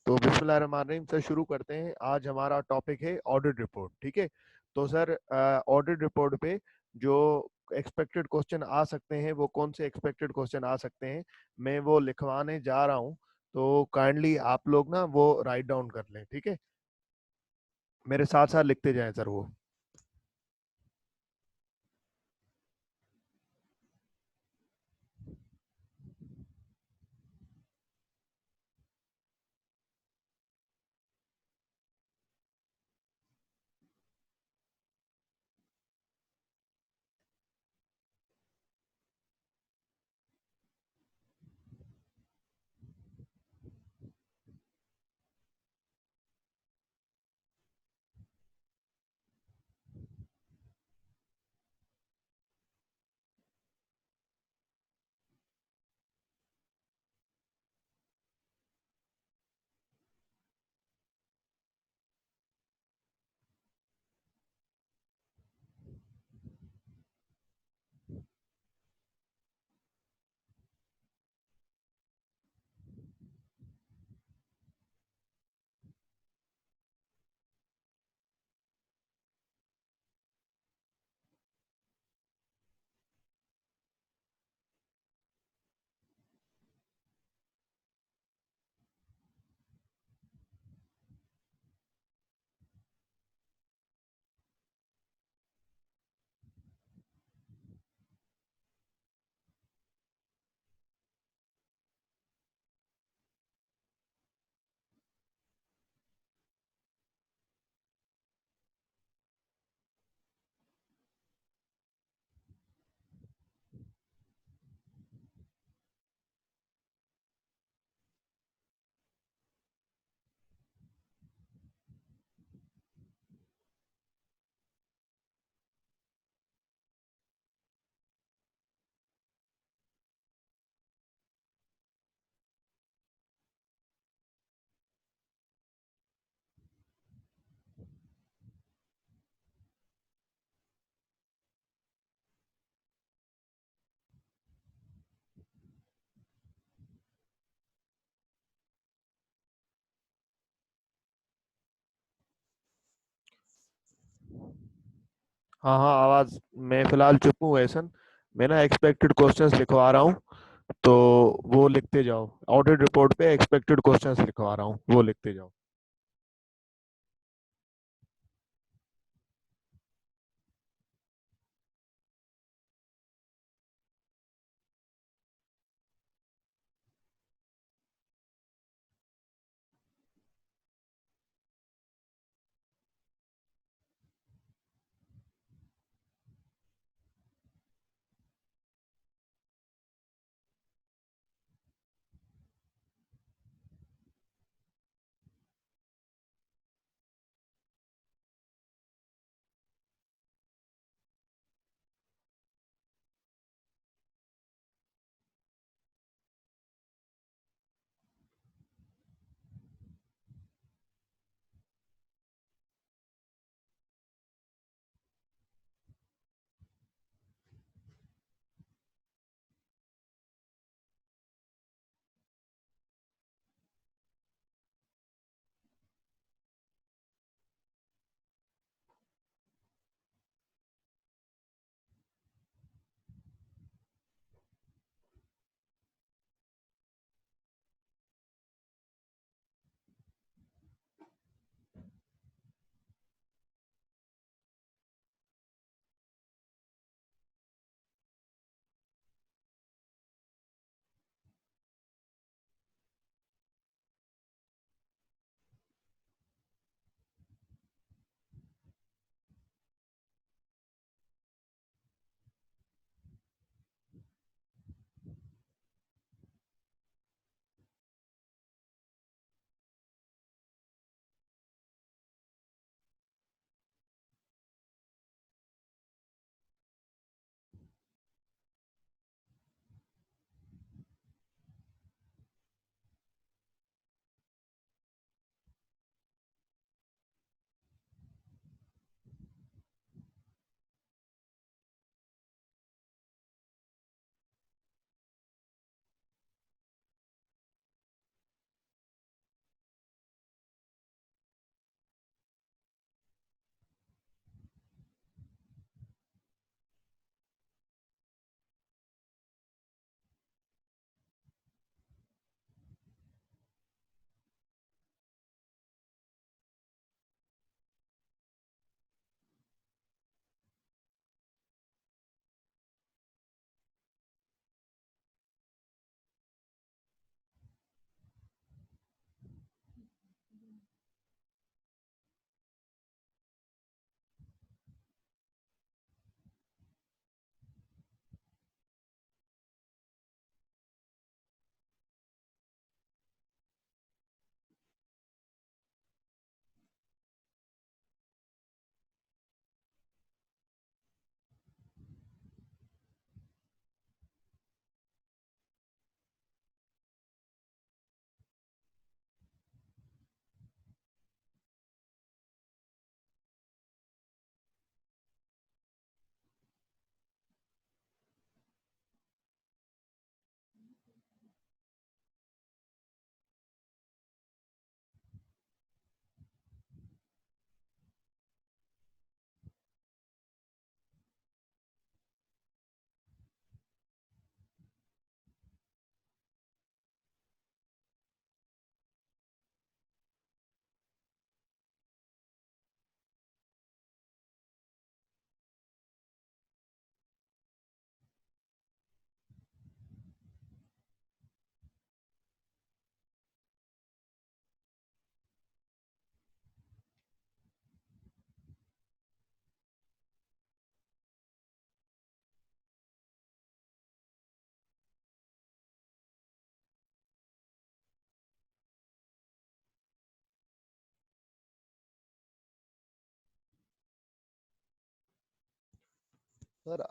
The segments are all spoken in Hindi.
तो बिस्मिल्लाहिर्रहमानिर्रहीम से शुरू करते हैं। आज हमारा टॉपिक है ऑडिट रिपोर्ट। ठीक है। तो सर, ऑडिट रिपोर्ट पे जो एक्सपेक्टेड क्वेश्चन आ सकते हैं वो कौन से एक्सपेक्टेड क्वेश्चन आ सकते हैं, मैं वो लिखवाने जा रहा हूँ। तो काइंडली आप लोग ना वो राइट डाउन कर लें। ठीक है, मेरे साथ साथ लिखते जाएं सर वो। हाँ हाँ, आवाज। मैं फिलहाल चुप हूँ ऐसन। मैं ना एक्सपेक्टेड क्वेश्चंस लिखवा रहा हूँ, तो वो लिखते जाओ। ऑडिट रिपोर्ट पे एक्सपेक्टेड क्वेश्चंस लिखवा रहा हूँ, वो लिखते जाओ। सर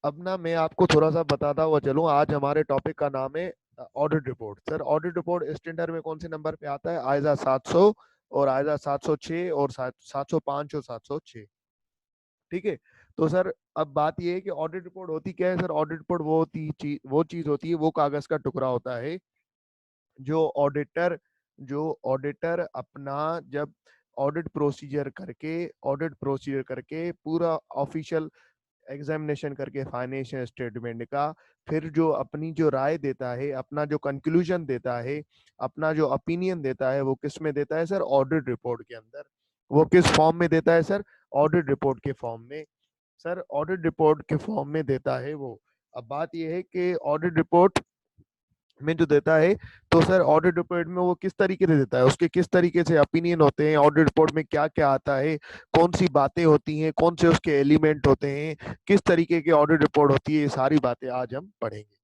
अब ना मैं आपको थोड़ा सा बताता हुआ चलूँ। आज हमारे टॉपिक का नाम है audit report. Sir audit report standard में कौन से नंबर पे आता है? आयजा 700 और आयजा 706 और 705 और 706। ठीक है। तो सर अब बात ये है कि ऑडिट रिपोर्ट होती क्या है? सर ऑडिट रिपोर्ट वो चीज होती है, वो कागज का टुकड़ा होता है जो ऑडिटर जो ऑडिटर अपना जब ऑडिट प्रोसीजर करके पूरा ऑफिशियल एग्जामिनेशन करके फाइनेंशियल स्टेटमेंट का, फिर जो अपनी जो राय देता है, अपना जो कंक्लूजन देता है, अपना जो ओपिनियन देता है, वो किस में देता है सर? ऑडिट रिपोर्ट के अंदर। वो किस फॉर्म में देता है सर? ऑडिट रिपोर्ट के फॉर्म में। सर ऑडिट रिपोर्ट के फॉर्म में देता है वो। अब बात यह है कि ऑडिट रिपोर्ट में जो देता है, तो सर ऑडिट रिपोर्ट में वो किस तरीके से देता है, उसके किस तरीके से ओपिनियन होते हैं, ऑडिट रिपोर्ट में क्या क्या आता है, कौन सी बातें होती हैं, कौन से उसके एलिमेंट होते हैं, किस तरीके की ऑडिट रिपोर्ट होती है, ये सारी बातें आज हम पढ़ेंगे।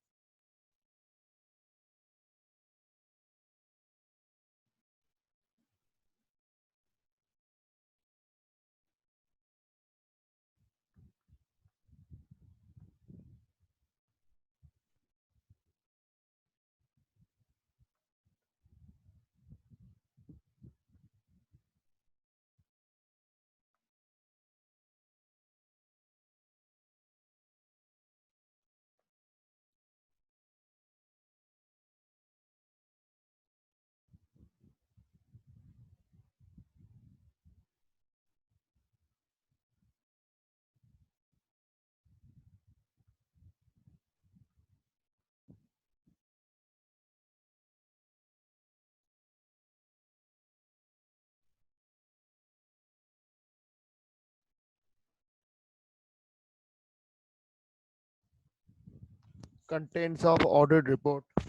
Contents of audit report.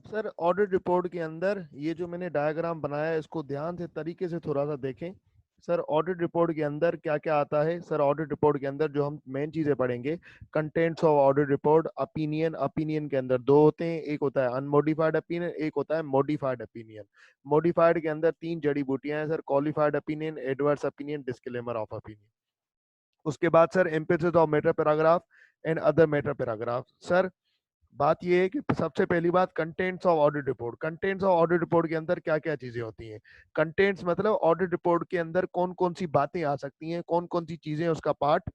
Sir audit report के अंदर ये जो मैंने डायग्राम बनाया है, इसको ध्यान से तरीके से थोड़ा सा देखें। सर ऑडिट रिपोर्ट के अंदर क्या क्या आता है? सर ऑडिट रिपोर्ट के अंदर जो हम मेन चीजें पढ़ेंगे, contents of audit report, opinion. Opinion के अंदर दो होते हैं, एक होता है अनमोडिफाइड ओपिनियन, एक होता है मॉडिफाइड ओपिनियन। मॉडिफाइड के अंदर तीन जड़ी बूटियां हैं sir: qualified opinion, adverse opinion, disclaimer of opinion. उसके बाद sir emphasis of matter paragraph and other matter paragraph. Sir बात ये है कि सबसे पहली बात contents of audit report. Contents of audit report के अंदर क्या क्या चीजें होती हैं? कंटेंट्स मतलब ऑडिट रिपोर्ट के अंदर कौन कौन सी बातें आ सकती हैं, कौन कौन सी चीजें उसका पार्ट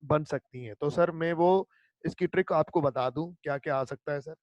बन सकती हैं। तो सर मैं वो इसकी ट्रिक आपको बता दूं क्या क्या आ सकता है सर।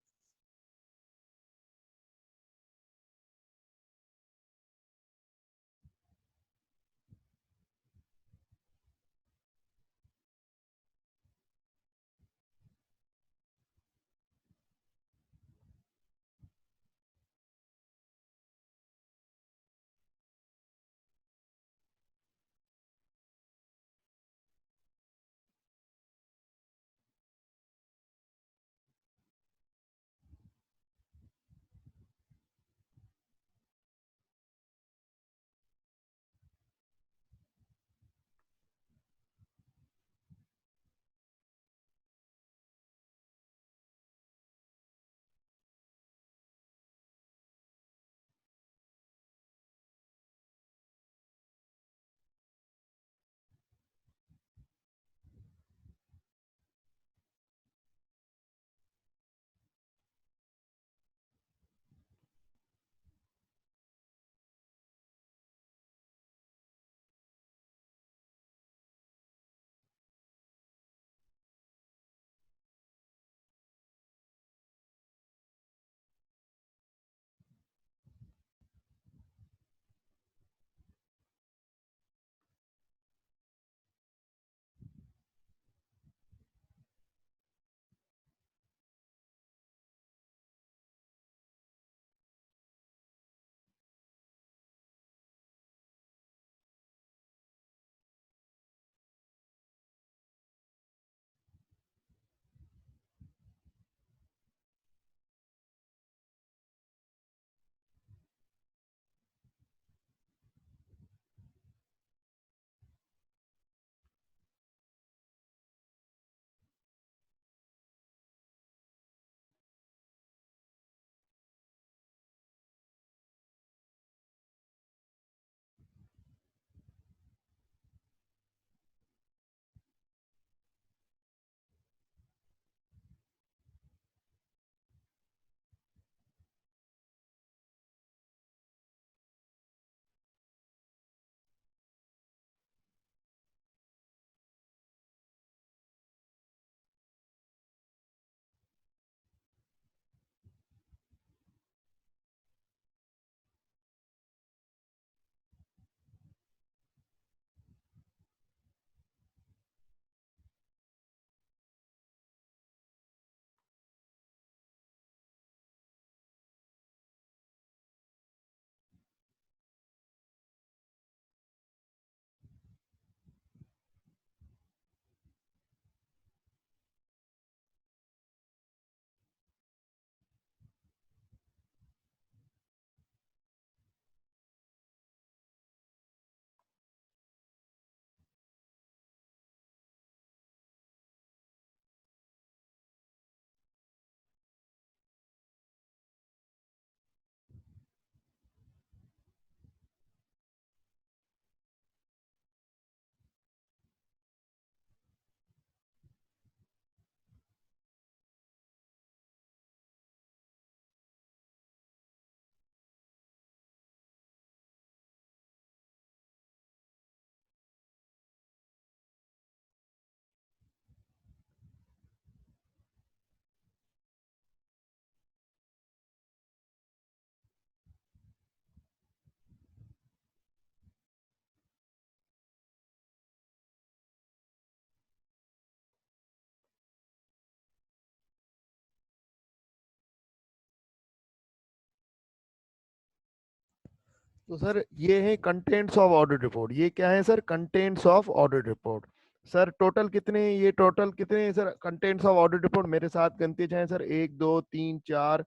तो सर ये है कंटेंट्स ऑफ ऑडिट रिपोर्ट। ये क्या है sir? Contents of audit report. Sir total कितने, ये टोटल कितने हैं sir contents of audit report? मेरे साथ गिनते जाएं सर। 1 2 3 4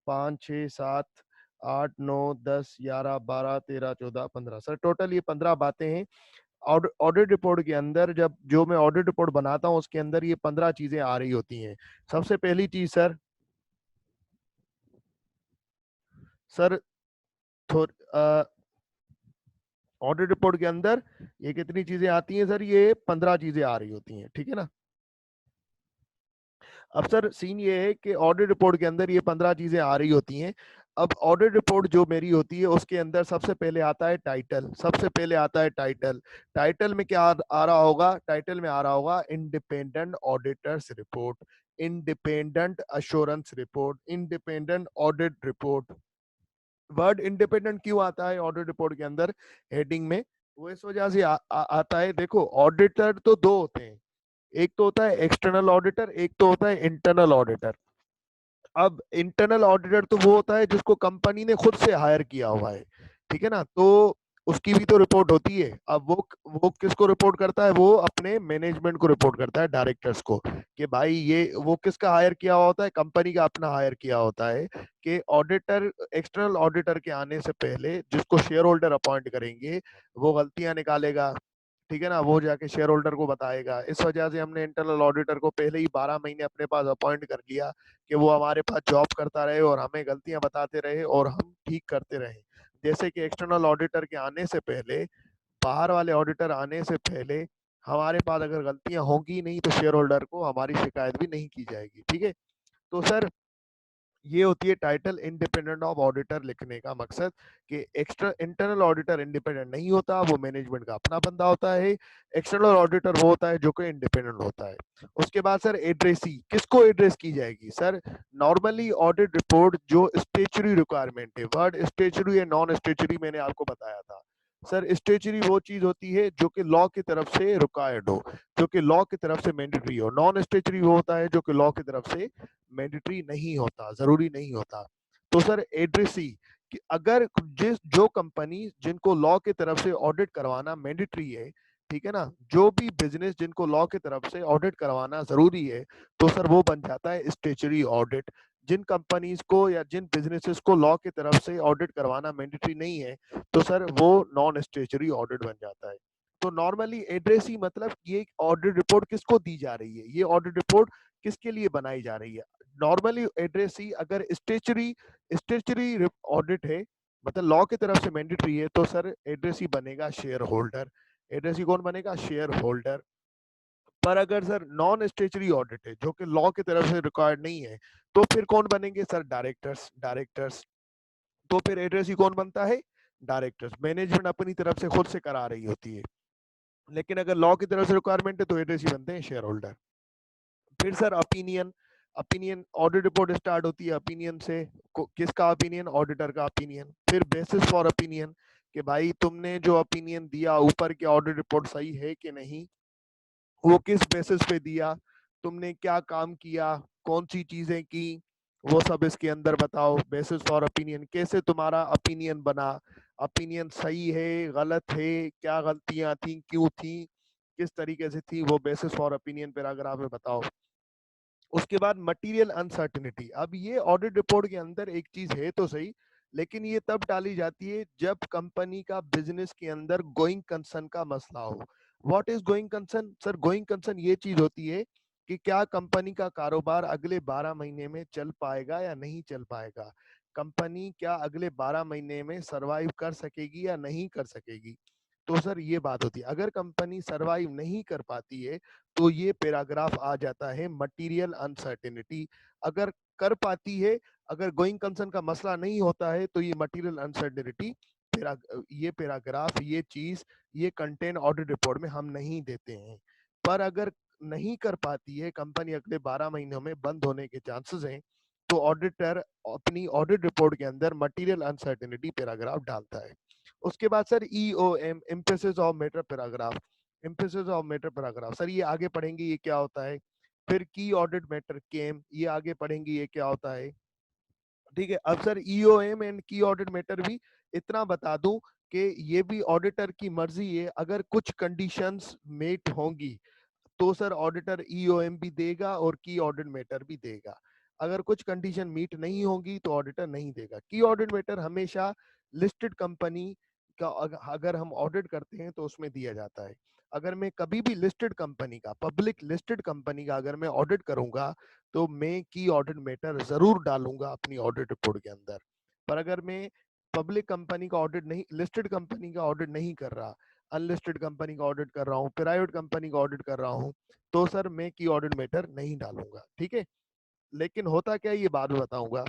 5 6 7 8 9 10 11 12 13 14 15। सर टोटल ये 15 बातें हैं ऑडिट रिपोर्ट के अंदर। जब जो मैं ऑडिट रिपोर्ट बनाता हूँ उसके अंदर ये 15 चीजें आ रही होती हैं। सबसे पहली चीज सर, सर ऑडिट रिपोर्ट के अंदर ये कितनी चीजें आती हैं सर? ये 15 चीजें आ रही होती हैं, ठीक है ना। अब सर सीन ये है कि ऑडिट रिपोर्ट के अंदर ये 15 चीजें आ रही होती हैं। अब ऑडिट रिपोर्ट जो मेरी होती है उसके अंदर सबसे पहले आता है टाइटल, सबसे पहले आता है टाइटल। टाइटल में क्या आ रहा होगा? टाइटल में आ रहा होगा independent auditors report, independent assurance report, independent audit report. Word independent क्यों आता है ऑडिट रिपोर्ट के अंदर हेडिंग में? वो इस वजह से आता है, देखो ऑडिटर तो दो होते हैं, एक तो होता है एक्सटर्नल ऑडिटर, एक तो होता है इंटरनल ऑडिटर। अब इंटरनल ऑडिटर तो वो होता है जिसको कंपनी ने खुद से हायर किया हुआ है, ठीक है ना, तो उसकी भी तो रिपोर्ट होती है। अब वो किसको रिपोर्ट करता है? वो अपने मैनेजमेंट को रिपोर्ट करता है, डायरेक्टर्स को, कि भाई ये वो किसका हायर किया हुआ होता है? कंपनी का अपना हायर किया होता है। कि ऑडिटर, एक्सटर्नल ऑडिटर के आने से पहले जिसको शेयर होल्डर अपॉइंट करेंगे वो गलतियां निकालेगा, ठीक है ना, वो जाके शेयर होल्डर को बताएगा। इस वजह से हमने इंटरनल ऑडिटर को पहले ही 12 महीने अपने पास अपॉइंट कर लिया कि वो हमारे पास जॉब करता रहे और हमें गलतियां बताते रहे और हम ठीक करते रहे। जैसे कि एक्सटर्नल ऑडिटर के आने से पहले, बाहर वाले ऑडिटर आने से पहले हमारे पास अगर गलतियां होंगी नहीं तो शेयर होल्डर को हमारी शिकायत भी नहीं की जाएगी, ठीक है। तो सर ये होती है टाइटल इंडिपेंडेंट ऑफ ऑडिटर लिखने का मकसद, कि एक्स्ट्रा इंटरनल ऑडिटर इंडिपेंडेंट नहीं होता, वो मैनेजमेंट का अपना बंदा होता है। एक्सटर्नल ऑडिटर वो होता है जो कि इंडिपेंडेंट होता है। उसके बाद सर एड्रेसी, किसको एड्रेस की जाएगी? सर नॉर्मली ऑडिट रिपोर्ट जो स्टेचुरी रिक्वायरमेंट है, वर्ड स्टेचुरी या नॉन स्टेचुरी मैंने आपको बताया था। सर स्टेचुरी वो चीज होती है जो कि लॉ की तरफ से रिक्वायर्ड हो, जो कि लॉ की तरफ से मैंडेटरी हो। नॉन स्टेचुरी वो होता है जो कि लॉ की तरफ से मैंडेटरी नहीं होता, जरूरी नहीं होता। तो सर एड्रेसी, कि अगर जिस जो कंपनी जिनको लॉ की तरफ से ऑडिट करवाना मैंडेटरी है, ठीक है ना, जो भी बिजनेस जिनको लॉ की तरफ से ऑडिट करवाना जरूरी है, तो सर वो बन जाता है स्टेचुरी ऑडिट। जिन कंपनीज को या जिन बिजनेसेस को लॉ की तरफ से ऑडिट करवाना मैंडेटरी नहीं है, तो सर वो नॉन स्टेचुरी ऑडिट बन जाता है। तो नॉर्मली एड्रेसी मतलब ये ऑडिट रिपोर्ट किसको दी जा रही है, ये ऑडिट रिपोर्ट किसके लिए बनाई जा रही है। नॉर्मली एड्रेसी अगर स्टेचुरी स्टेचुरी ऑडिट है, मतलब लॉ की तरफ से मैंडेटरी है, तो सर एड्रेसी बनेगा शेयर होल्डर। एड्रेसी कौन बनेगा? Share holder. पर अगर सर नॉन स्टेचुरी ऑडिट है जो कि लॉ की तरफ से रिक्वायर्ड नहीं है, तो फिर कौन बनेंगे? Sir directors, directors. तो फिर एड्रेसी कौन बनता है? डायरेक्टर्स। मैनेजमेंट अपनी तरफ से खुद से करा रही होती है, लेकिन अगर लॉ की तरफ से रिक्वायरमेंट है तो एड्रेसी बनते हैं शेयर होल्डर। फिर sir opinion, opinion audit report start होती है ओपिनियन से। किसका ओपिनियन? ऑडिटर का ओपिनियन। फिर बेसिस फॉर ओपिनियन, कि भाई तुमने जो ओपिनियन दिया ऊपर की ऑडिट रिपोर्ट सही है कि नहीं, वो किस बेसिस पे दिया, तुमने क्या काम किया, कौन सी चीजें की, वो सब इसके अंदर बताओ। बेसिस फॉर ओपिनियन, कैसे तुम्हारा ओपिनियन बना, ओपिनियन सही है, गलत है, क्या गलतियां थी, क्यों थी, किस तरीके से थी, वो बेसिस फॉर ओपिनियन पैराग्राफ में बताओ। उसके बाद मटेरियल अनसर्टिनिटी। अब ये ऑडिट रिपोर्ट के अंदर एक चीज है तो सही, लेकिन ये तब डाली जाती है जब कंपनी का बिजनेस के अंदर गोइंग कंसर्न का मसला हो। What is going concern? Sir going concern ये चीज होती है कि क्या कंपनी का कारोबार अगले 12 महीने में चल पाएगा या नहीं चल पाएगा, कंपनी क्या अगले 12 महीने में सरवाइव कर सकेगी या नहीं कर सकेगी। तो सर ये बात होती है, अगर कंपनी सरवाइव नहीं कर पाती है तो ये पैराग्राफ आ जाता है मटेरियल अनसर्टेनिटी। अगर कर पाती है, अगर गोइंग कंसर्न का मसला नहीं होता है, तो ये मटेरियल अनसर्टेनिटी ये पैराग्राफ, ये चीज, ये कंटेंट ऑडिट रिपोर्ट में हम नहीं देते हैं। पर अगर नहीं कर पाती है कंपनी, अगले 12 महीनों में बंद होने के चांसेस हैं, तो ऑडिटर अपनी ऑडिट रिपोर्ट के अंदर मटेरियल अनसर्टेनिटी पैराग्राफ डालता है। उसके बाद sir EOM, emphasis of matter paragraph. Emphasis of matter paragraph sir ये आगे पढ़ेंगे ये क्या होता है। फिर की ऑडिट मैटर केम, ये आगे पढ़ेंगे ये क्या होता है, ठीक है। अब सर ईओएम एंड की ऑडिट मैटर भी इतना बता दूं कि ये भी ऑडिटर की मर्जी है, अगर कुछ कंडीशंस मेट होंगी तो सर ऑडिटर ईओएम भी देगा और की ऑडिट मैटर भी देगा। अगर कुछ कंडीशन मीट नहीं होगी तो ऑडिटर नहीं देगा। की ऑडिट मैटर हमेशा लिस्टेड कंपनी का अगर हम ऑडिट करते हैं तो उसमें दिया जाता है। अगर मैं कभी भी लिस्टेड कंपनी का, पब्लिक लिस्टेड कंपनी का अगर मैं ऑडिट करूंगा तो मैं की ऑडिट मैटर जरूर डालूंगा अपनी ऑडिट रिपोर्ट के अंदर। पर अगर मैं पब्लिक कंपनी का ऑडिट नहीं, लिस्टेड कंपनी का ऑडिट नहीं कर रहा, अनलिस्टेड कंपनी का ऑडिट कर रहा हूँ, प्राइवेट कंपनी का ऑडिट कर रहा हूँ, तो सर मैं की ऑडिट मैटर नहीं डालूंगा, ठीक है। लेकिन होता क्या है ये बाद में बताऊंगा।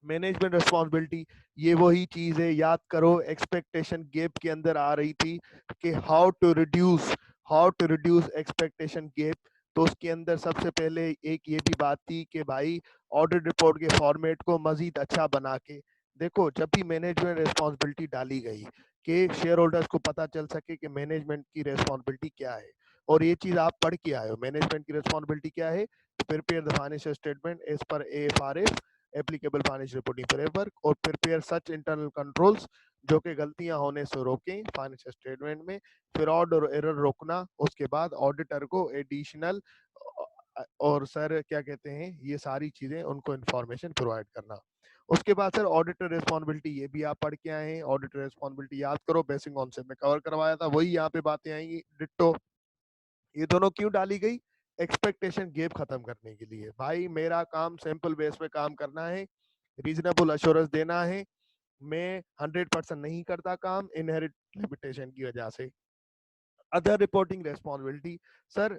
मैनेजमेंट रिस्पॉन्सिबिलिटी ये वही चीज है, याद करो एक्सपेक्टेशन गैप के अंदर आ रही थी कि how to reduce expectation gap. तो उसके अंदर सबसे पहले एक ये भी बात थी कि भाई ऑडिट रिपोर्ट के फॉर्मेट को मजीद अच्छा बना के देखो। जब भी मैनेजमेंट रिस्पॉन्सिबिलिटी डाली गई कि शेयर होल्डर्स को पता चल सके कि मैनेजमेंट की रिस्पॉन्सिबिलिटी क्या है, और ये चीज आप पढ़ के आए हो, मैनेजमेंट की रिस्पॉन्सिबिलिटी क्या है, prepare the financial statement as per AFRF applicable financial reporting framework, और प्रिपेयर सच इंटरनल कंट्रोल्स जो कि गलतियां होने से रोकें फाइनेंशियल स्टेटमेंट में, फ्रॉड और एरर रोकना। उसके बाद ऑडिटर को एडिशनल और सर क्या कहते हैं ये सारी चीजें उनको इंफॉर्मेशन प्रोवाइड करना। उसके बाद सर ऑडिटर रिस्पॉन्सिबिलिटी ये भी आप पढ़ के आए हैं। ऑडिटर रिस्पॉन्सिबिलिटी याद करो, बेसिक कॉन्सेप्ट में कवर करवाया था, वही यहाँ पे बातें आएंगी डिट्टो। ये दोनों क्यों डाली गई? एक्सपेक्टेशन गैप खत्म करने के लिए। भाई मेरा काम सिंपल बेस पे काम करना है, रीजनेबल अश्योरेंस देना है। मैं 100% नहीं करता काम इनहेरिट लिमिटेशन की वजह से। अदर रिपोर्टिंग रिस्पॉन्सिबिलिटी सर,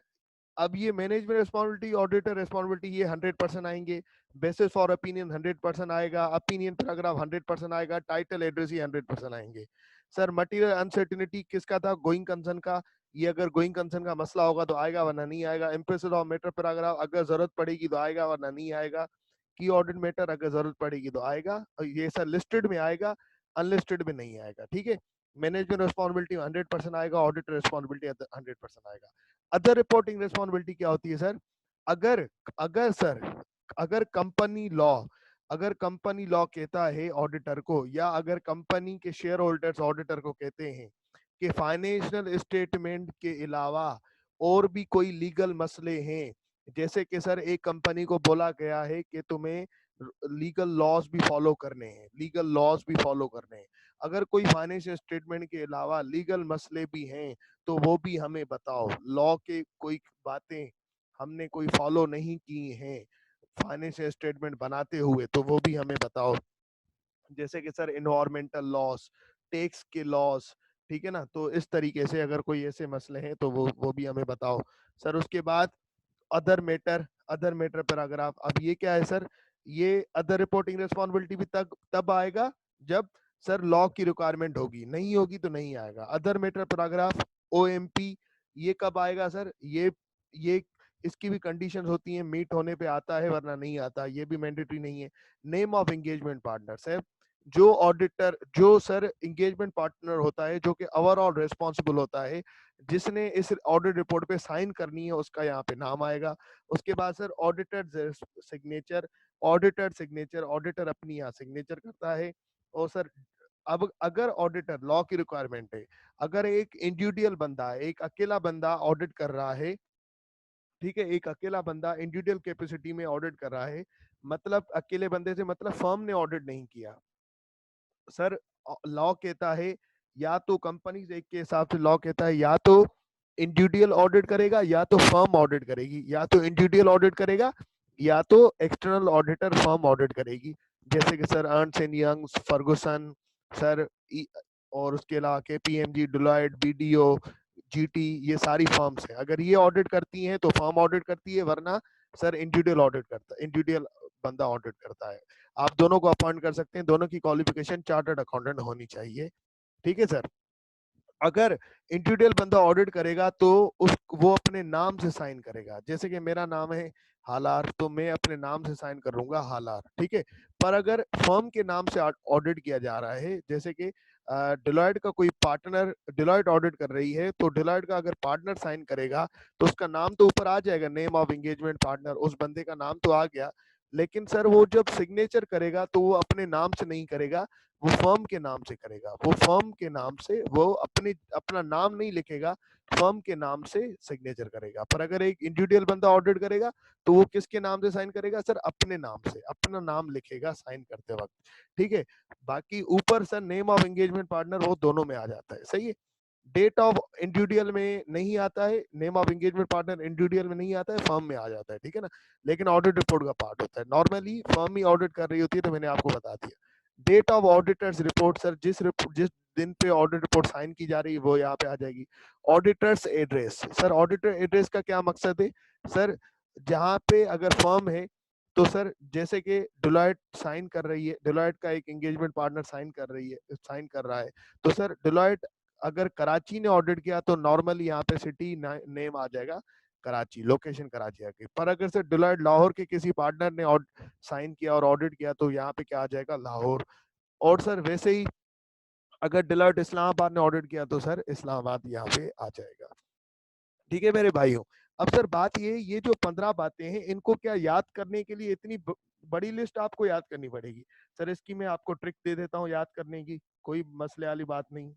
अब ये मैनेजमेंट रिस्पॉन्सिबिलिटी ऑडिटर रिस्पॉन्सिबिलिटी ये 100% आएंगे। बेसिस फॉर ओपिनियन 100% आएगा, ओपिनियन पैराग्राफ 100% आएगा, टाइटल एड्रेस ही 100% आएंगे। सर मटेरियल अनसर्टिनिटी किसका था? गोइंग कंसर्न का। ये अगर गोइंग कंसर्न का मसला होगा तो आएगा वरना नहीं आएगा। इम्प्रेसिव ऑफ मैटर पैराग्राफ अगर जरूरत पड़ेगी तो आएगा वरना नहीं आएगा। की ऑडिट मैटर अगर जरूरत पड़ेगी तो आएगा, और ये सर लिस्टेड में आएगा, अनलिस्टेड में नहीं आएगा। ठीक है, मैनेजमेंट रिस्पॉन्सिबिलिटी 100% आएगा, ऑडिट रिस्पॉन्सिबिलिटी 100% आएगा। अदर रिपोर्टिंग रिस्पॉन्सिबिलिटी क्या होती है सर? अगर अगर सर अगर कंपनी लॉ अगर कंपनी लॉ कहता है ऑडिटर को, या अगर कंपनी के शेयर होल्डर्स ऑडिटर को कहते हैं कि फाइनेंशियल स्टेटमेंट के अलावा और भी कोई लीगल मसले हैं, जैसे कि सर एक कंपनी को बोला गया है कि तुम्हें लीगल लॉज भी फॉलो करने हैं, लीगल लॉज भी फॉलो करने हैं, अगर कोई फाइनेंशियल स्टेटमेंट के अलावा लीगल मसले भी हैं तो वो भी हमें बताओ। लॉ के कोई बातें हमने कोई फॉलो नहीं की हैं फाइनेंशियल स्टेटमेंट बनाते हुए तो वो भी हमें बताओ। जैसे कि सर इन्वायरमेंटल लॉस, टैक्स के लॉस, ठीक है ना। तो इस तरीके से अगर कोई ऐसे मसले हैं तो वो भी हमें बताओ सर। उसके बाद अदर मैटर पैराग्राफ। अब ये क्या है सर? ये अदर रिपोर्टिंग रिस्पॉन्सिबिलिटी भी तब आएगा जब सर लॉ की रिक्वायरमेंट होगी, नहीं होगी तो नहीं आएगा। अदर मैटर पैराग्राफ OMP ये कब आएगा सर? ये इसकी भी कंडीशंस होती हैं, मीट होने पे आता है वरना नहीं आता, ये भी मैंडेटरी नहीं है। Name of engagement partner sir, जो सर एंगेजमेंट पार्टनर होता है जो कि ओवरऑल रिस्पॉन्सिबल होता है, जिसने इस ऑडिट रिपोर्ट पे साइन करनी है, उसका यहाँ पे नाम आएगा। उसके बाद सर ऑडिटर ऑडिटर अपनी यहाँ सिग्नेचर करता है। और सर अब अगर ऑडिटर लॉ की रिक्वायरमेंट है, अगर एक इंडिविजुअल बंदा है, एक अकेला बंदा ऑडिट कर रहा है, ठीक है, एक अकेला बंदा इंडिविजुअल कैपेसिटी में ऑडिट कर रहा है, मतलब अकेले बंदे से मतलब फर्म ने ऑडिट नहीं किया सर। लॉ कहता है या तो कंपनी एक के हिसाब से लॉ कहता है या तो इंडिविजुअल ऑडिट करेगा या तो फर्म ऑडिट करेगी, या तो इंडिविजुअल ऑडिट करेगा या तो एक्सटर्नल ऑडिटर फर्म ऑडिट करेगी। जैसे कि sir Ernst and young, Ferguson sir, और उसके अलावा KPMG, डिलॉयट, BDO, GT, ये सारी फर्म्स हैं। अगर ये ऑडिट करती हैं तो फर्म ऑडिट करती है, वरना सर इंडिविजुअल बंदा ऑडिट करता है। आप दोनों को अपॉइंट कर सकते हैं, दोनों की क्वालिफिकेशन चार्टर्ड अकाउंटेंट होनी चाहिए। ठीक है सर। अगर इंडिविजुअल बंदा ऑडिट करेगा तो वो अपने नाम से साइन करेगा। जैसे कि मेरा नाम है हालार, तो मैं अपने नाम से साइन करूंगा हालार, ठीक है। पर अगर फर्म के नाम से ऑडिट किया जा रहा है, जैसे कि डिलॉयट का कोई पार्टनर, डिलॉयट ऑडिट कर रही है, तो डिलॉयट का अगर पार्टनर साइन करेगा तो उसका नाम तो ऊपर आ जाएगा, नेम ऑफ एंगेजमेंट पार्टनर, उस बंदे का नाम तो आ गया। लेकिन सर वो जब सिग्नेचर करेगा तो वो अपने नाम से नहीं करेगा, वो फर्म के नाम से करेगा। वो फर्म के नाम से, वो अपना नाम नहीं लिखेगा, फर्म के नाम से सिग्नेचर करेगा। पर अगर एक इंडिविजुअल बंदा ऑडिट करेगा तो वो किसके नाम से साइन करेगा सर? अपने नाम से, अपना नाम लिखेगा साइन करते वक्त, ठीक है। बाकी ऊपर sir name of engagement partner वो दोनों में आ जाता है, सही है। डेट ऑफ इंडिविजुअल में नहीं आता है, name of engagement partner individual में नहीं आता है, फर्म में आ जाता है, ठीक है ना। लेकिन ऑडिट रिपोर्ट का पार्ट होता है। नॉर्मली फर्म ही ऑडिट कर रही होती है, तो मैंने आपको बता दिया। Date of auditor's report sir, जिस दिन पे ऑडिट रिपोर्ट साइन की जा रही है वो यहाँ पे आ जाएगी। Auditors address sir, auditor address का क्या मकसद है सर? जहाँ पे अगर फर्म है तो सर जैसे कि डिलॉयट साइन कर रही है, डिलॉयट का एक एंगेजमेंट पार्टनर साइन कर रही है, साइन कर रहा है, तो सर डिलॉयट अगर कराची ने ऑडिट किया तो नॉर्मली यहाँ पे सिटी नेम आ जाएगा कराची, लोकेशन कराची आके। पर अगर सर डिलॉयट लाहौर के किसी पार्टनर ने साइन किया और ऑडिट किया तो यहाँ पे क्या आ जाएगा, लाहौर। और सर वैसे ही अगर डिलॉयट इस्लामाबाद ने ऑडिट किया तो सर इस्लामाबाद यहाँ पे आ जाएगा। ठीक है मेरे भाइयों। अब सर बात ये जो 15 बातें हैं इनको क्या याद करने के लिए इतनी बड़ी लिस्ट आपको याद करनी पड़ेगी? सर इसकी मैं आपको ट्रिक दे देता हूँ याद करने की, कोई मसले वाली बात नहीं।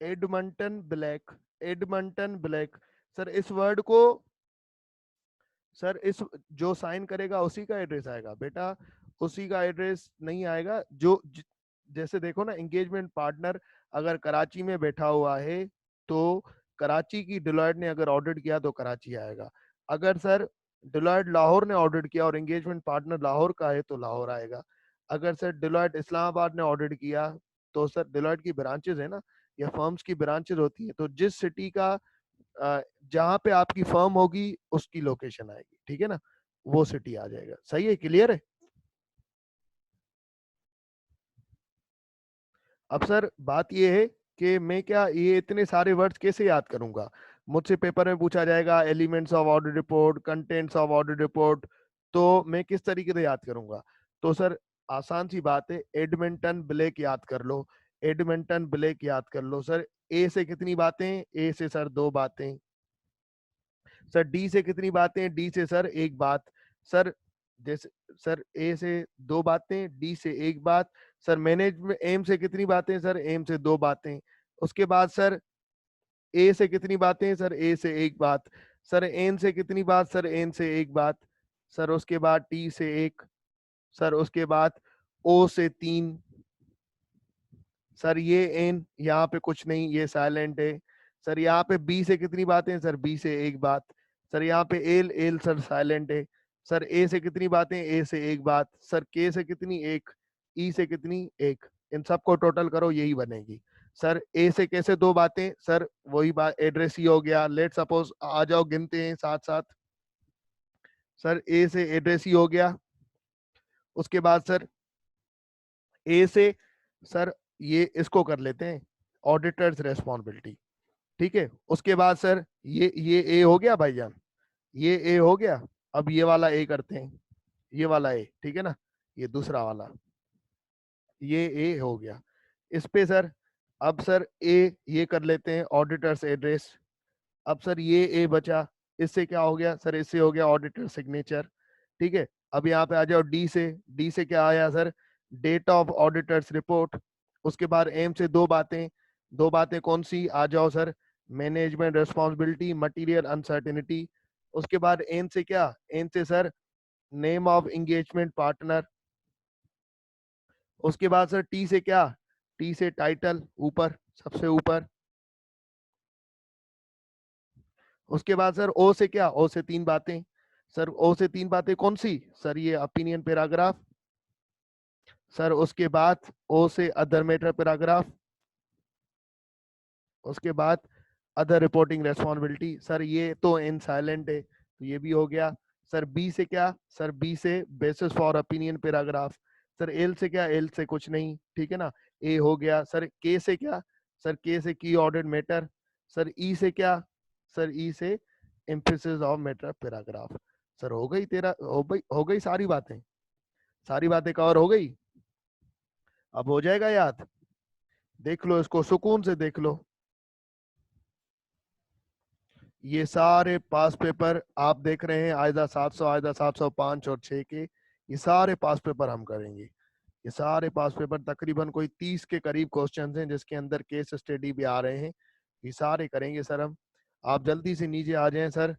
Edmonton black, Edmonton black. Sir इस वर्ड को, सर इस जो साइन करेगा उसी का एड्रेस आएगा बेटा, उसी का एड्रेस नहीं आएगा। जैसे देखो ना, एंगेजमेंट पार्टनर अगर कराची में बैठा हुआ है तो कराची की डिलॉयट ने अगर ऑडिट किया तो कराची आएगा। अगर सर डिलॉयट लाहौर ने ऑडिट किया और एंगेजमेंट पार्टनर लाहौर का है तो लाहौर आएगा। अगर सर डिलॉयट इस्लामाबाद ने ऑडिट किया तो सर डिलॉयट की ब्रांचेस है ना, या फर्म्स की ब्रांचेस होती है, तो जिस सिटी का जहां पे आपकी फर्म होगी उसकी लोकेशन आएगी, ठीक है ना, वो सिटी आ जाएगा। सही है, क्लियर है? अब सर बात ये है कि मैं क्या ये इतने सारे वर्ड्स कैसे याद करूंगा? मुझसे पेपर में पूछा जाएगा elements of audit report, contents of audit report, तो मैं किस तरीके से याद करूंगा? तो सर आसान सी बात है, एडमिंटन ब्लेक याद कर लो, एडमिंटन ब्लेक याद कर लो। सर ए से कितनी बातें? ए से सर दो बातें। सर डी से कितनी बातें? डी से सर एक बात। सर जैसे सर ए से दो बातें, डी से एक बात। सर मैनेजमेंट एम से कितनी बातें? सर एम से दो बातें। उसके बाद सर ए से कितनी बातें? सर ए से एक बात। सर एन से कितनी बात? सर एन से एक बात। सर उसके बाद टी से एक। सर उसके बाद ओ से तीन। सर ये एन यहाँ पे कुछ नहीं, ये साइलेंट है। सर यहाँ पे बी से कितनी बातें? सर बी से एक बात। सर यहाँ पे एल, एल सर साइलेंट है। सर ए से कितनी बातें? ए से एक बात। सर के से कितनी? एक। ई से कितनी? एक। इन सबको टोटल करो, यही बनेगी। सर ए से कैसे दो बातें? सर वही बात, एड्रेस ही हो गया। लेट सपोज आ जाओ, गिनते हैं साथ साथ। सर ए से एड्रेस ही हो गया। उसके बाद सर ए से सर ये इसको कर लेते हैं ऑडिटर्स रेस्पॉन्सिबिलिटी, ठीक है। उसके बाद सर ये ए हो गया भाईजान, ये ए हो गया। अब ये वाला ए करते हैं, ये वाला ए, ठीक है ना, ये दूसरा वाला, ये ए हो गया। इस पे सर अब सर ए ये कर लेते हैं ऑडिटर्स एड्रेस। अब सर ये ए बचा, इससे क्या हो गया? सर इससे हो गया ऑडिटर सिग्नेचर, ठीक है। अब यहाँ पे आ जाओ डी से, डी से क्या आया sir? Date of auditor's report. उसके बाद एम से दो बातें, दो बातें कौन सी? आ जाओ sir, management responsibility, material uncertainty. उसके बाद एन से क्या? एन से sir name of engagement partner. उसके बाद सर टी से क्या? टी से टाइटल, ऊपर, सबसे ऊपर। उसके बाद सर ओ से क्या? ओ से तीन बातें। सर ओ से तीन बातें कौन सी? सर ये ओपिनियन पैराग्राफ। सर उसके बाद ओ से अदर मैटर पैराग्राफ। उसके बाद अदर रिपोर्टिंग रेस्पॉन्सिबिलिटी। सर ये तो इन साइलेंट है तो ये भी हो गया। सर बी से क्या? सर बी से basis for opinion paragraph. Sir L से क्या? एल से कुछ नहीं, ठीक है ना, ए हो गया। सर के से क्या? सर के से की ऑर्डर मैटर। सर ई से क्या? सर ई से emphasis of matter paragraph. Sir हो गई तेरा, हो गई सारी बातें, सारी बातें कवर हो गई। अब हो जाएगा याद, देख लो इसको, सुकून से देख लो। ये सारे पास पेपर आप देख रहे हैं, आयदा 700, आयदा 705 और 6 के, ये सारे पास पेपर हम करेंगे। ये सारे पास पेपर तकरीबन कोई 30 के करीब क्वेश्चंस हैं जिसके अंदर केस स्टडी भी आ रहे हैं, ये सारे करेंगे सर हम। आप जल्दी से नीचे आ जाएं सर।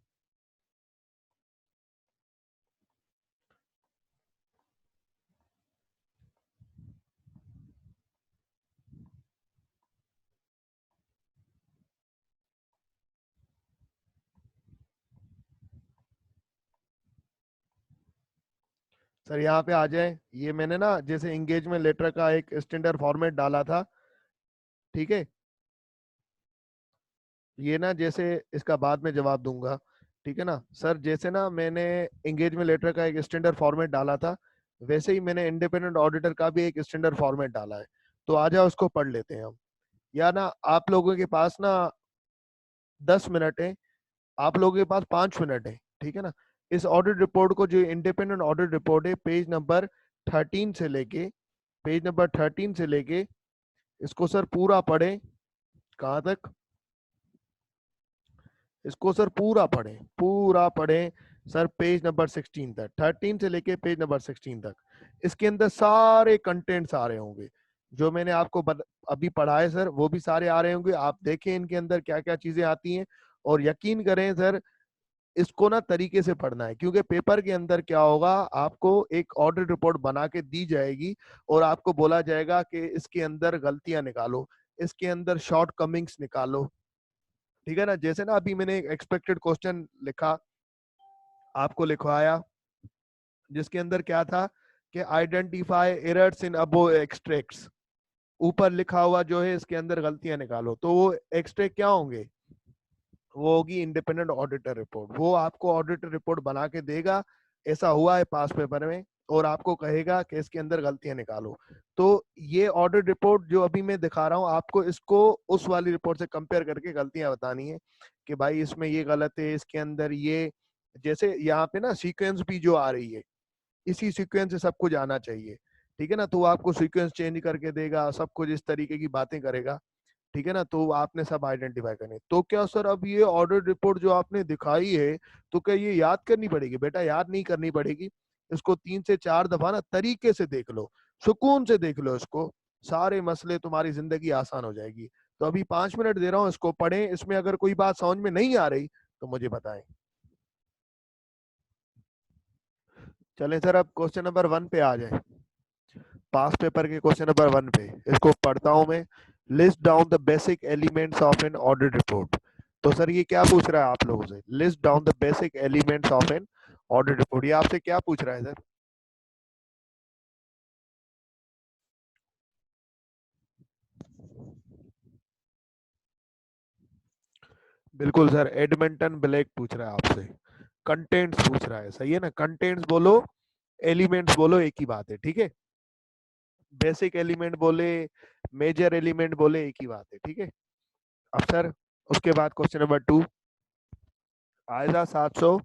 सर यहाँ पे आ जाए, ये मैंने ना जैसे एंगेजमेंट लेटर का एक स्टैंडर्ड फॉर्मेट डाला था, ठीक है, ये ना जैसे इसका बाद में जवाब दूंगा, ठीक है ना सर। जैसे ना मैंने एंगेजमेंट लेटर का एक स्टैंडर्ड फॉर्मेट डाला था, वैसे ही मैंने इंडिपेंडेंट ऑडिटर का भी एक स्टैंडर्ड फॉर्मेट डाला है। तो आ जाओ उसको पढ़ लेते हैं हम। या ना आप लोगों के पास ना 10 मिनट है, आप लोगों के पास 5 मिनट है, ठीक है ना। इस ऑडिट रिपोर्ट को, जो इंडिपेंडेंट ऑडिट रिपोर्ट है, पेज नंबर 13 से लेके इसको सर पूरा पढ़े। कहाँ तक? इसको सर पूरा पढ़ें सर, पेज नंबर 16 तक, 13 से लेके पेज नंबर 16 तक। इसके अंदर सारे कंटेंट्स आ रहे होंगे जो मैंने आपको अभी पढ़ा है सर, वो भी सारे आ रहे होंगे। आप देखें इनके अंदर क्या क्या चीजें आती हैं, और यकीन करें सर, इसको ना तरीके से पढ़ना है, क्योंकि पेपर के अंदर क्या होगा, आपको एक ऑडिट रिपोर्ट बना के दी जाएगी और आपको बोला जाएगा कि इसके अंदर गलतियां निकालो, इसके अंदर शॉर्ट कमिंग्स निकालो, ठीक है ना। जैसे ना अभी मैंने एक एक्सपेक्टेड क्वेश्चन लिखा, आपको लिखवाया, जिसके अंदर क्या था कि identify errors in above extracts, ऊपर लिखा हुआ जो है इसके अंदर गलतियां निकालो। तो वो एक्सट्रैक्ट क्या होंगे? वो होगी इंडिपेंडेंट ऑडिटर रिपोर्ट। वो आपको ऑडिटर रिपोर्ट बना के देगा, ऐसा हुआ है पास पेपर में, और आपको कहेगा कि इसके अंदर गलतियां निकालो। तो ये ऑडिट रिपोर्ट जो अभी मैं दिखा रहा हूँ आपको, इसको उस वाली रिपोर्ट से कंपेयर करके गलतियां बतानी है कि भाई इसमें ये गलत है, इसके अंदर ये, जैसे यहाँ पे ना सीक्वेंस भी जो आ रही है, इसी सीक्वेंस से सब कुछ आना चाहिए, ठीक है ना। तो वो आपको सीक्वेंस चेंज करके देगा, सब कुछ इस तरीके की बातें करेगा, ठीक है ना। तो आपने सब आइडेंटिफाई करने। तो क्या सर अब ये ऑडिट रिपोर्ट जो आपने दिखाई है, तो क्या ये याद करनी पड़ेगी? बेटा याद नहीं करनी पड़ेगी, इसको 3 से 4 दफा ना तरीके से देख लो, सुकून से देख लो इसको, सारे मसले, तुम्हारी जिंदगी आसान हो जाएगी। तो अभी 5 मिनट दे रहा हूँ, इसको पढ़ें। इसमें अगर कोई बात समझ में नहीं आ रही तो मुझे बताएं। चलें सर, अब क्वेश्चन नंबर 1 पे आ जाए, पास पेपर के क्वेश्चन नंबर 1 पे। इसको पढ़ता हूं मैं। List down the basic elements of an audit report. तो सर ये क्या पूछ रहा है आप लोगों से? List down the basic elements of an audit report, ये आपसे क्या पूछ रहा है सर? बिल्कुल सर, एडमिंटन ब्लैक पूछ रहा है आपसे। कंटेंट्स पूछ रहा है, सही है ना। कंटेंट्स बोलो, एलिमेंट्स बोलो, एक ही बात है, ठीक है। बेसिक एलिमेंट बोले, मेजर एलिमेंट बोले, एक ही बात है, ठीक है। अब सर उसके बाद question number 2, ISA 700,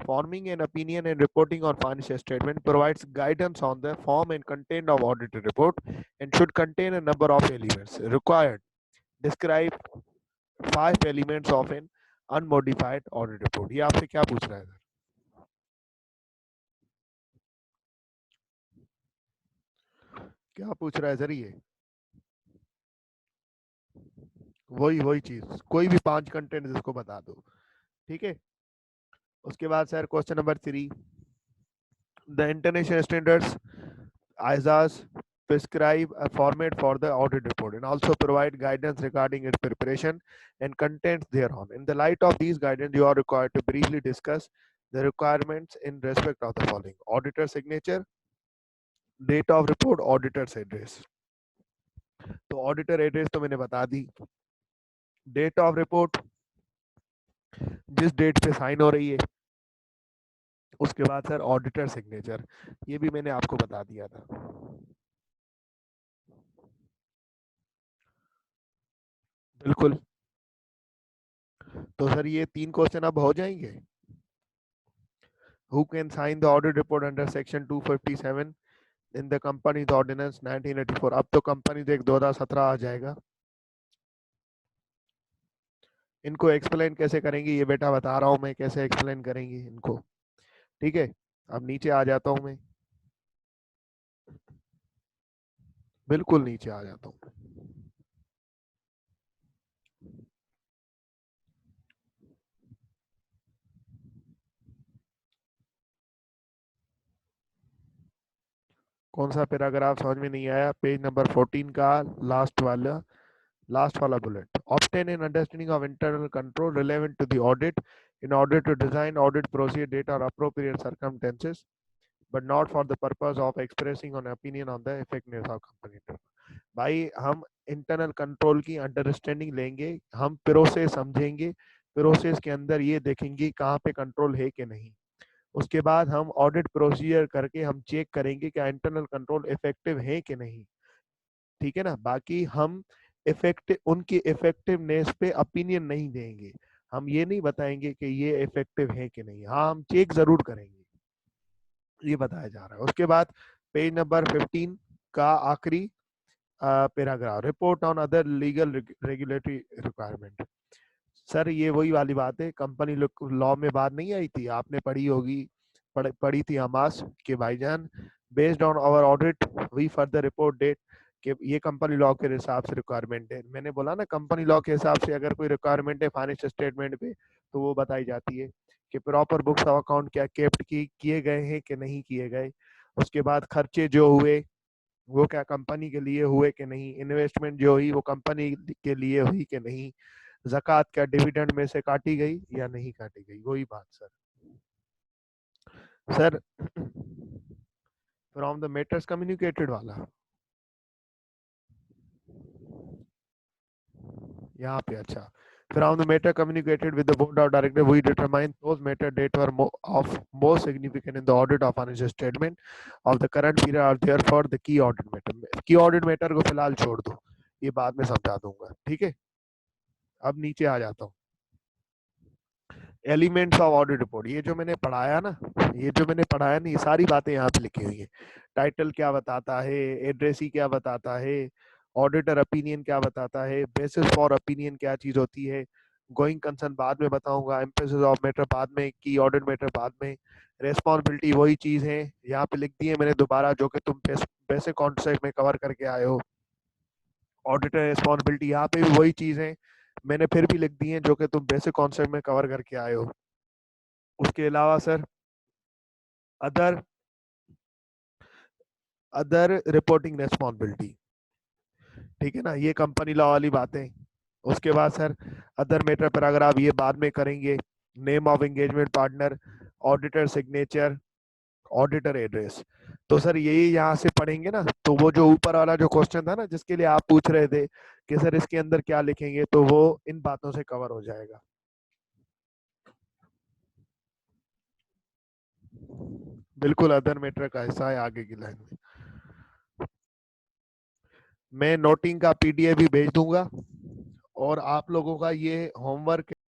forming an opinion and reporting on financial statement, provides guidance on the form and content of audited report and should contain a number of elements required. Describe 5 elements of an unmodified audit report. ये आपसे क्या पूछ रहा है सर? क्या पूछ रहा है सर ये? वही वही चीज, कोई भी 5 कंटेंट इसको बता दो, ठीक है। उसके बाद sir question number 3, the international standards ISAs prescribe a format for the audit report and also provide guidance regarding its preparation and contents thereon. In the light of these guidance, you are required to briefly discuss the requirements in respect of the following: auditor signature, date of report, auditor's address. तो ऑडिटर एड्रेस तो मैंने बता दी, डेट ऑफ रिपोर्ट जिस डेट पे साइन हो रही है, उसके बाद सर ऑडिटर सिग्नेचर, ये भी मैंने आपको बता दिया था। बिल्कुल। तो सर ये 3 क्वेश्चन अब हो जाएंगे। Who can sign the audit report under section 257 in the company's ordinance 1984? अब तो कंपनी एक 2017 आ जाएगा। इनको एक्सप्लेन कैसे करेंगे ये बेटा बता रहा हूं मैं, कैसे एक्सप्लेन करेंगे इनको, ठीक है। अब नीचे आ जाता हूं मैं, बिल्कुल नीचे आ जाता हूं। कौन सा पैराग्राफ समझ में नहीं आया? पेज नंबर 14 का लास्ट वाला bullet. Obtain an understanding of internal control relevant to the audit in order to design audit procedure, data or appropriate circumstances but not for the purpose of expressing an opinion on the effectiveness of company report. भाई हम इंटरनल कंट्रोल की अंडरस्टैंडिंग लेंगे, हम प्रोसेस समझेंगे, प्रोसेस के अंदर ये देखेंगे कहाँ पे कंट्रोल है कि नहीं। उसके बाद हम ऑडिट प्रोसीजर करके हम चेक करेंगे कि इंटरनल कंट्रोल इफेक्टिव है कि नहीं, ठीक है ना। बाकी हम उनकी इफेक्टिवनेस पे ओपिनियन नहीं देंगे, हम ये नहीं बताएंगे कि ये इफेक्टिव है कि नहीं, हाँ हम चेक जरूर करेंगे, ये बताया जा रहा है। उसके बाद पेज नंबर 15 का आखिरी paragraph, report on other legal regulatory requirement. Sir ये वही वाली बात है, कंपनी लॉ में बात नहीं आई थी, आपने पढ़ी होगी, पढ़ी थी हमास के भाईजान, based on our audit we further report that, कि ये कंपनी लॉ के हिसाब से रिक्वायरमेंट है। मैंने बोला ना कंपनी लॉ के हिसाब से अगर कोई रिक्वायरमेंट है फाइनेंशियल स्टेटमेंट पे तो वो बताई जाती है कि प्रॉपर बुक्स ऑफ अकाउंट क्या केप्ट किए गए हैं कि नहीं किए गए। उसके बाद खर्चे जो हुए वो क्या कंपनी के लिए हुए कि नहीं, इन्वेस्टमेंट जो हुई वो कंपनी के लिए हुई कि नहीं, ज़कात क्या डिविडेंड में से काटी गई या नहीं काटी गई, वही बात sir. Sir from the matters communicated वाला यहाँ पे, अच्छा, from the matter communicated with the board of directors, we determine those matter that were of most significant in the audit of financial statement of the current period are therefore the key audit matter। key audit matter को फिलहाल छोड़ दो, ये बाद में समझा दूंगा, ठीक है। अब नीचे आ जाता हूँ, एलिमेंट्स ऑफ ऑडिट रिपोर्ट। ये जो मैंने पढ़ाया ना, ये सारी बातें यहाँ पे लिखी हुई है। टाइटल क्या बताता है, एड्रेसी क्या बताता है, ऑडिटर ओपिनियन क्या बताता है, बेसिस फॉर ओपिनियन क्या चीज होती है, गोइंग कंसर्न बाद में बताऊंगा, एम्फेसिस ऑफ मैटर बाद में, की ऑडिट मैटर बाद में, रेस्पॉन्सिबिलिटी वही चीज है यहाँ पे लिख दी है मैंने दोबारा, जो कि तुम बेसिक कॉन्सेप्ट में कवर करके आए हो। ऑडिटर रिस्पॉन्सिबिलिटी यहाँ पे भी वही चीज है, मैंने फिर भी लिख दी है जो कि तुम बेसिक कॉन्सेप्ट में कवर करके आए हो। उसके अलावा sir other other reporting responsibility, ठीक है ना, ये कंपनी लॉ वाली बातें। उसके बाद सर अदर मैटर पैराग्राफ ये बाद में करेंगे, name of engagement partner, auditor signature, auditor address. तो सर यही यहाँ से पढ़ेंगे ना, तो वो जो ऊपर वाला जो क्वेश्चन था ना जिसके लिए आप पूछ रहे थे कि सर इसके अंदर क्या लिखेंगे, तो वो इन बातों से कवर हो जाएगा। बिल्कुल अदर मैटर का हिस्सा है आगे की लाइन में। मैं नोटिंग का पीडीएफ भी भेज दूंगा और आप लोगों का ये होमवर्क